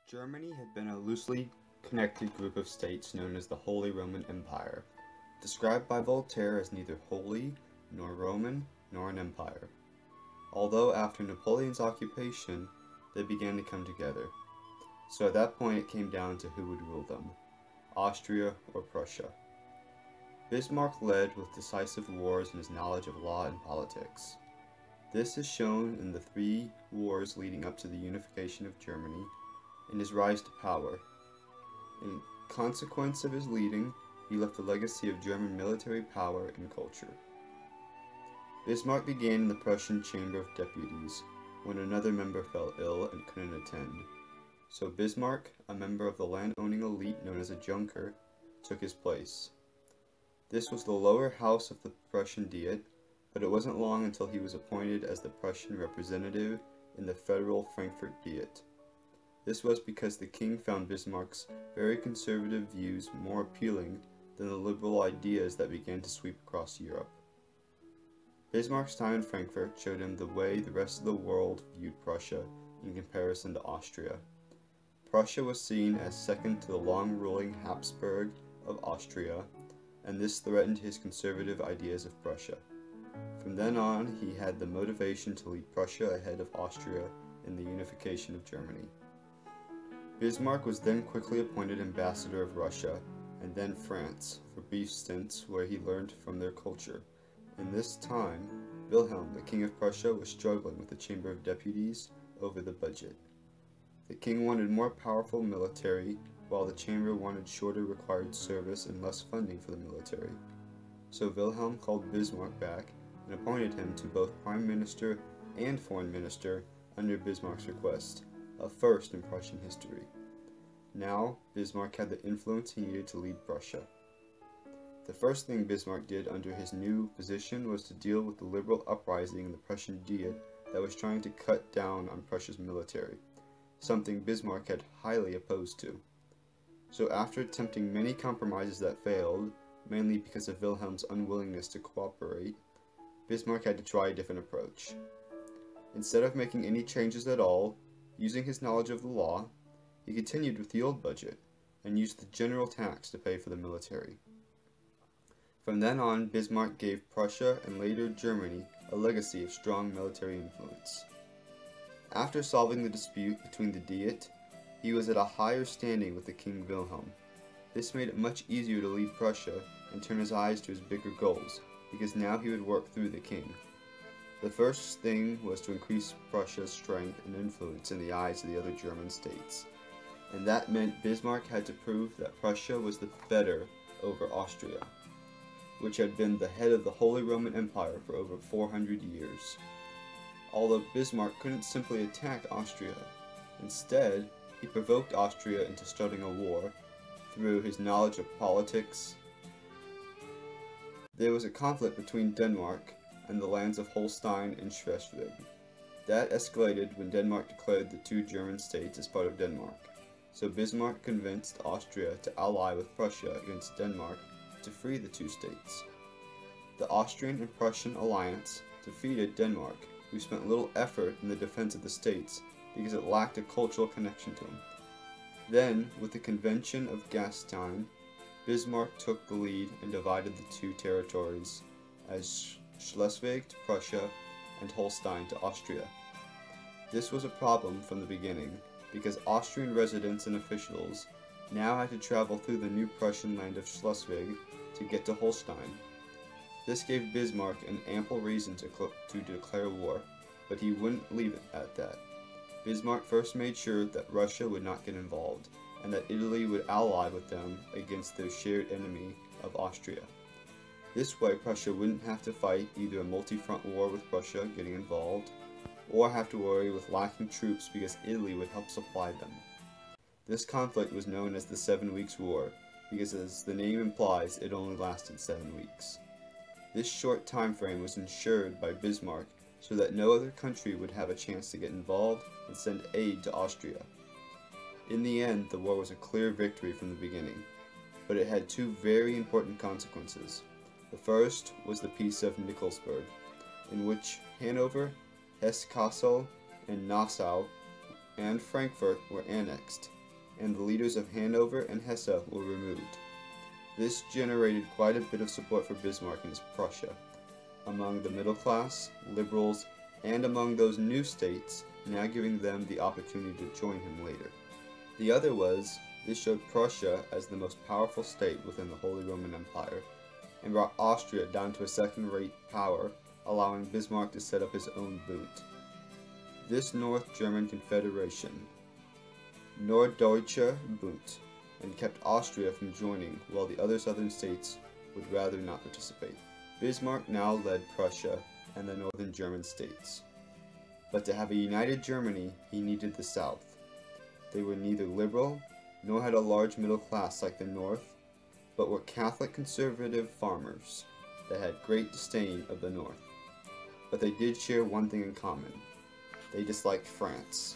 Germany had been a loosely connected group of states known as the Holy Roman Empire, described by Voltaire as neither holy, nor Roman, nor an empire. Although after Napoleon's occupation, they began to come together. So at that point it came down to who would rule them, Austria or Prussia. Bismarck led with decisive wars and his knowledge of law and politics. This is shown in the 3 wars leading up to the unification of Germany and his rise to power. In consequence of his leading, he left a legacy of German military power and culture. Bismarck began in the Prussian Chamber of Deputies when another member fell ill and couldn't attend. So Bismarck, a member of the land-owning elite known as a Junker, took his place. This was the lower house of the Prussian Diet, but it wasn't long until he was appointed as the Prussian representative in the federal Frankfurt Diet. This was because the king found Bismarck's very conservative views more appealing than the liberal ideas that began to sweep across Europe. Bismarck's time in Frankfurt showed him the way the rest of the world viewed Prussia in comparison to Austria. Prussia was seen as second to the long-ruling Habsburg of Austria, and this threatened his conservative ideas of Prussia. From then on, he had the motivation to lead Prussia ahead of Austria in the unification of Germany. Bismarck was then quickly appointed ambassador of Russia and then France for brief stints where he learned from their culture. In this time, Wilhelm, the King of Prussia, was struggling with the Chamber of Deputies over the budget. The king wanted more powerful military, while the chamber wanted shorter required service and less funding for the military. So Wilhelm called Bismarck back and appointed him to both Prime Minister and Foreign Minister under Bismarck's request, a first in Prussian history. Now, Bismarck had the influence he needed to lead Prussia. The first thing Bismarck did under his new position was to deal with the liberal uprising in the Prussian Diet that was trying to cut down on Prussia's military, something Bismarck had highly opposed to. So after attempting many compromises that failed, mainly because of Wilhelm's unwillingness to cooperate, Bismarck had to try a different approach. Instead of making any changes at all, using his knowledge of the law, he continued with the old budget and used the general tax to pay for the military. From then on, Bismarck gave Prussia and later Germany a legacy of strong military influence. After solving the dispute between the Diet, he was at a higher standing with the King Wilhelm. This made it much easier to lead Prussia and turn his eyes to his bigger goals, because now he would work through the king. The first thing was to increase Prussia's strength and influence in the eyes of the other German states, and that meant Bismarck had to prove that Prussia was the better over Austria, which had been the head of the Holy Roman Empire for over 400 years. Although Bismarck couldn't simply attack Austria, instead, he provoked Austria into starting a war through his knowledge of politics. There was a conflict between Denmark and the lands of Holstein and Schleswig. That escalated when Denmark declared the 2 German states as part of Denmark. So Bismarck convinced Austria to ally with Prussia against Denmark to free the 2 states. The Austrian and Prussian alliance defeated Denmark, who spent little effort in the defense of the states because it lacked a cultural connection to them. Then, with the Convention of Gastein, Bismarck took the lead and divided the 2 territories as Schleswig to Prussia and Holstein to Austria. This was a problem from the beginning because Austrian residents and officials now had to travel through the new Prussian land of Schleswig to get to Holstein. This gave Bismarck an ample reason to declare war, but he wouldn't leave it at that. Bismarck first made sure that Russia would not get involved, and that Italy would ally with them against their shared enemy of Austria. This way Prussia wouldn't have to fight either a multi-front war with Prussia getting involved, or have to worry with lacking troops because Italy would help supply them. This conflict was known as the 7 Weeks' War, because as the name implies, it only lasted 7 weeks. This short time frame was ensured by Bismarck so that no other country would have a chance to get involved and send aid to Austria. In the end, the war was a clear victory from the beginning, but it had 2 very important consequences. The first was the Peace of Nikolsburg, in which Hanover, Hesse-Kassel, and Nassau and Frankfurt were annexed, and the leaders of Hanover and Hesse were removed. This generated quite a bit of support for Bismarck and his Prussia, among the middle class, liberals, and among those new states, now giving them the opportunity to join him later. The other was, this showed Prussia as the most powerful state within the Holy Roman Empire, and brought Austria down to a second-rate power, allowing Bismarck to set up his own Bund. This North German Confederation, Norddeutscher Bund, and kept Austria from joining, while the other southern states would rather not participate. Bismarck now led Prussia and the northern German states. But to have a united Germany, he needed the south. They were neither liberal, nor had a large middle class like the north, but were Catholic conservative farmers that had great disdain of the north. But they did share one thing in common. They disliked France.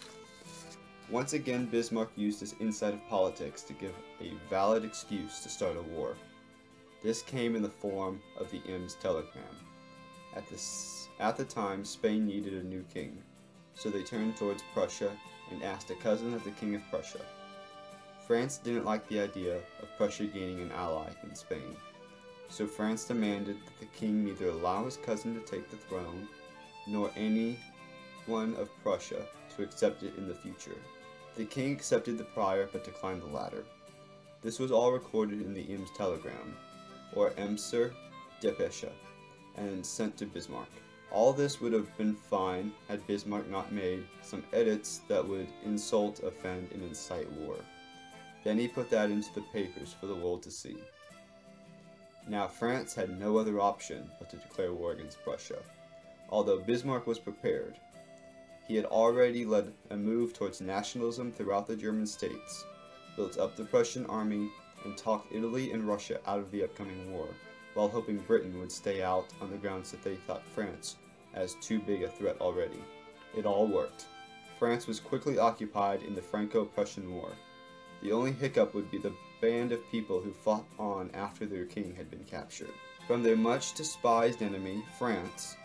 Once again, Bismarck used his insight of politics to give a valid excuse to start a war. This came in the form of the Ems telegram. At the time, Spain needed a new king, so they turned towards Prussia and asked a cousin of the King of Prussia. France didn't like the idea of Prussia gaining an ally in Spain, so France demanded that the king neither allow his cousin to take the throne, nor any one of Prussia to accept it in the future. The king accepted the prior but declined the latter. This was all recorded in the Ems telegram, or Emser Depesche, and sent to Bismarck. All this would have been fine had Bismarck not made some edits that would insult, offend, and incite war. Then he put that into the papers for the world to see. Now France had no other option but to declare war against Prussia, although Bismarck was prepared. He had already led a move towards nationalism throughout the German states, built up the Prussian army, and talked Italy and Russia out of the upcoming war, while hoping Britain would stay out on the grounds that they thought France as too big a threat already. It all worked. France was quickly occupied in the Franco-Prussian War. The only hiccup would be the band of people who fought on after their king had been captured. From their much despised enemy, France,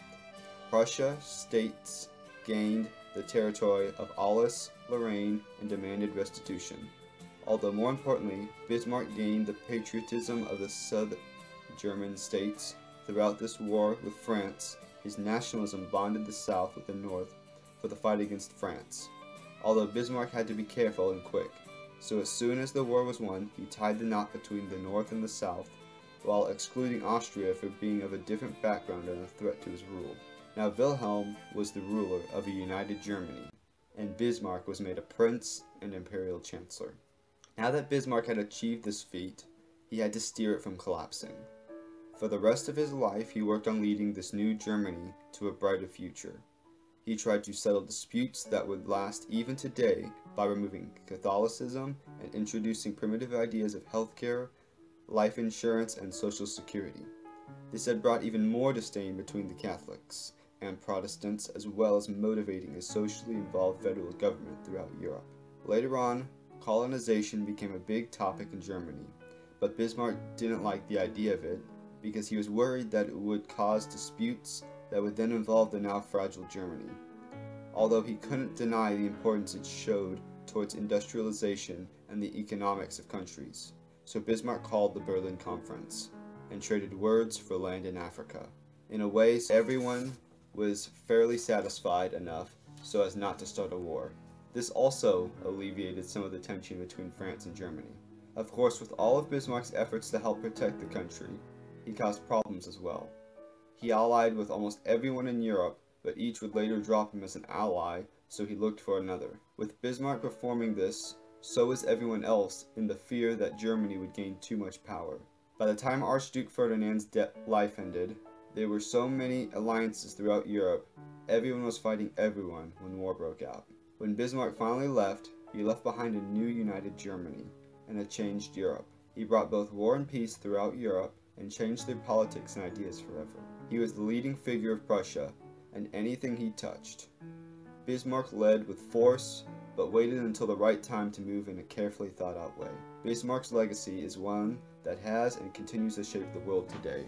Prussia states gained the territory of Alsace, Lorraine, and demanded restitution. Although more importantly, Bismarck gained the patriotism of the South German states. Throughout this war with France, his nationalism bonded the South with the North for the fight against France. Although Bismarck had to be careful and quick, so as soon as the war was won, he tied the knot between the North and the South, while excluding Austria for being of a different background and a threat to his rule. Now Wilhelm was the ruler of a united Germany, and Bismarck was made a prince and imperial chancellor. Now that Bismarck had achieved this feat, he had to steer it from collapsing. For the rest of his life, he worked on leading this new Germany to a brighter future. He tried to settle disputes that would last even today by removing Catholicism and introducing primitive ideas of healthcare, life insurance, and social security. This had brought even more disdain between the Catholics and Protestants, as well as motivating a socially involved federal government throughout Europe. Later on, colonization became a big topic in Germany, but Bismarck didn't like the idea of it because he was worried that it would cause disputes that would then involve the now fragile Germany. Although he couldn't deny the importance it showed towards industrialization and the economics of countries. So Bismarck called the Berlin Conference and traded words for land in Africa. In a way, everyone was fairly satisfied enough so as not to start a war. This also alleviated some of the tension between France and Germany. Of course, with all of Bismarck's efforts to help protect the country, he caused problems as well. He allied with almost everyone in Europe, but each would later drop him as an ally, so he looked for another. With Bismarck performing this, so was everyone else in the fear that Germany would gain too much power. By the time Archduke Ferdinand's life ended, there were so many alliances throughout Europe, everyone was fighting everyone when war broke out. When Bismarck finally left, he left behind a new united Germany, and a changed Europe. He brought both war and peace throughout Europe, and changed their politics and ideas forever. He was the leading figure of Prussia, and anything he touched. Bismarck led with force, but waited until the right time to move in a carefully thought out way. Bismarck's legacy is one that has and continues to shape the world today.